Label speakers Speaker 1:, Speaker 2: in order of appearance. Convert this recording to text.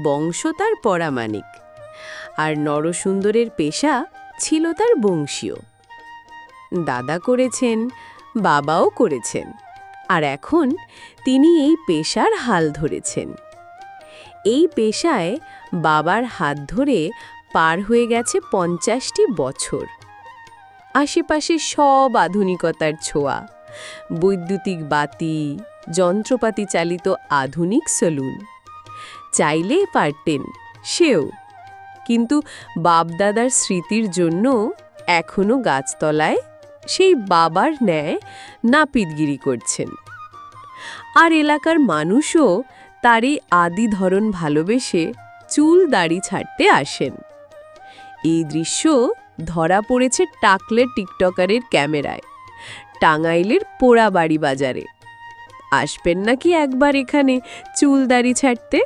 Speaker 1: বংশ তার পরামানিক, আর নরসুন্দরের পেশা ছিল তার বংশীয়। দাদা করেছেন, বাবাও করেছেন, আর এখন তিনি এই পেশার হাল ধরেছেন। এই পেশায় বাবার হাত ধরে পার হয়ে গেছে 50টি বছর। আশেপাশে সব আধুনিকতার ছোঁয়া, বৈদ্যুতিক বাতি, যন্ত্রপাতি চালিত আধুনিক সেলুন। চাইলে পারতেন সেও, কিন্তু বাপদাদার স্মৃতির জন্য এখনো গাছতলায় সেই বাবার ন্যায় নাপিতগিরি করছেন। আর এলাকার মানুষও তারই আদি ধরন ভালোবেসে চুল দাড়ি ছাড়তে আসেন। এই দৃশ্য ধরা পড়েছে টাকলে টিকটকারের ক্যামেরায়, টাঙ্গাইলের পোড়াবাড়ি বাজারে। আসবেন নাকি একবার এখানে চুল দাড়ি ছাড়তে?